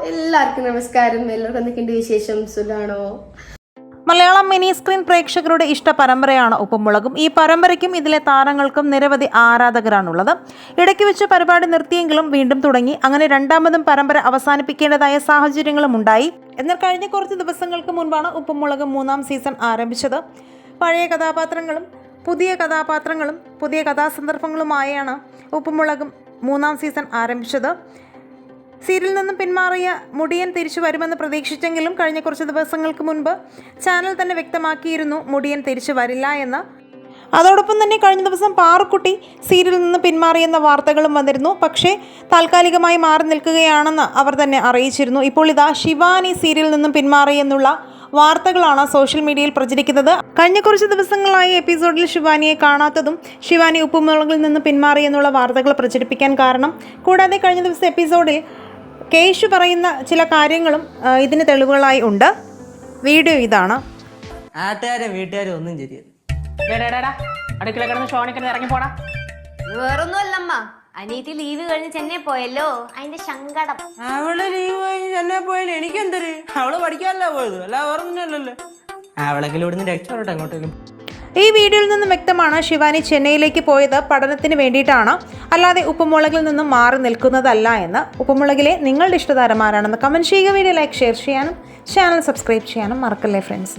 എല്ലാവർക്കും നമസ്കാരം. എല്ലാവർക്കും എന്തൊക്കെയുണ്ട് വിശേഷം? സുഖാണോ? മലയാളം മിനി സ്ക്രീൻ പ്രേക്ഷകരുടെ ഇഷ്ട പരമ്പരയാണ് ഉപ്പുമുളകും. ഈ പരമ്പരയ്ക്കും ഇതിലെ താരങ്ങൾക്കും നിരവധി ആരാധകരാണുള്ളത്. ഇടയ്ക്ക് വെച്ച് പരിപാടി നിർത്തിയെങ്കിലും വീണ്ടും തുടങ്ങി. അങ്ങനെ രണ്ടാമതും പരമ്പര അവസാനിപ്പിക്കേണ്ടതായ സാഹചര്യങ്ങളും ഉണ്ടായി. എന്നാൽ കഴിഞ്ഞ കുറച്ച് ദിവസങ്ങൾക്ക് മുൻപാണ് ഉപ്പുമുളകും 3-ാം സീസൺ ആരംഭിച്ചത്. പഴയ കഥാപാത്രങ്ങളും പുതിയ കഥാസന്ദർഭങ്ങളുമായാണ് ഉപ്പുമുളകും 3-ാം സീസൺ ആരംഭിച്ചത്. സീരിയലിൽ നിന്നും പിന്മാറിയ മുടിയൻ തിരിച്ചു വരുമെന്ന് പ്രതീക്ഷിച്ചെങ്കിലും കഴിഞ്ഞ കുറച്ച് ദിവസങ്ങൾക്ക് മുൻപ് ചാനൽ തന്നെ വ്യക്തമാക്കിയിരുന്നു മുടിയൻ തിരിച്ചു വരില്ല എന്ന്. അതോടൊപ്പം തന്നെ കഴിഞ്ഞ ദിവസം പാറുക്കുട്ടി സീരിയലിൽ നിന്ന് പിന്മാറിയെന്ന വാർത്തകളും വന്നിരുന്നു. പക്ഷേ താൽക്കാലികമായി മാറി നിൽക്കുകയാണെന്ന് അവർ തന്നെ അറിയിച്ചിരുന്നു. ഇപ്പോൾ ഇതാ ശിവാനി സീരിയലിൽ നിന്നും പിന്മാറിയെന്നുള്ള വാർത്തകളാണ് സോഷ്യൽ മീഡിയയിൽ പ്രചരിക്കുന്നത്. കഴിഞ്ഞ കുറച്ച് ദിവസങ്ങളായി എപ്പിസോഡിൽ ശിവാനിയെ കാണാത്തതും ശിവാനി ഉപ്പുമുളകിൽ നിന്ന് പിന്മാറിയെന്നുള്ള വാർത്തകൾ പ്രചരിപ്പിക്കാൻ കാരണം. കൂടാതെ കഴിഞ്ഞ ദിവസം എപ്പിസോഡിൽ കേശു പറയുന്ന ചില കാര്യങ്ങളും ഇതിന് തെളിവുകളായി ഉണ്ട്. വീഡിയോ ഇതാണ്. നാട്ടുകാരും വീട്ടുകാരും ഒന്നും ശരിയല്ല. അടുക്കള കിടന്ന് ഷോണിക്കിടന്ന് ഇറങ്ങി പോടാ. വേറൊന്നും അല്ലമ്മ, അനിയത്തി ലീവ് കഴിഞ്ഞ് ചെന്നൈ പോയല്ലോ, അതിന്റെ സങ്കടം. അവള് ലീവ് കഴിഞ്ഞ് ചെന്നൈ പോയാലും എനിക്കെന്തൊരു, അവള് പഠിക്കാനല്ല പോയത്, അല്ല വേറൊന്നുമല്ലല്ലോ. അവളെങ്കിലും ഇവിടുന്ന് രക്ഷപ്പെടട്ടെ എങ്ങോട്ടേലും. ഈ വീഡിയോയിൽ നിന്നും വ്യക്തമാണ് ശിവാനി ചെന്നൈയിലേക്ക് പോയത് പഠനത്തിന് വേണ്ടിയിട്ടാണ്, അല്ലാതെ ഉപ്പുമുളകിൽ നിന്നും മാറി നിൽക്കുന്നതല്ല എന്ന്. ഉപ്പുമുളകിലെ നിങ്ങളുടെ ഇഷ്ടതാരമാരാണെന്ന് കമൻറ്റ് ചെയ്യുക. വീഡിയോ ലൈക്ക്, ഷെയർ ചെയ്യാനും ചാനൽ സബ്സ്ക്രൈബ് ചെയ്യാനും മറക്കല്ലേ ഫ്രണ്ട്സ്.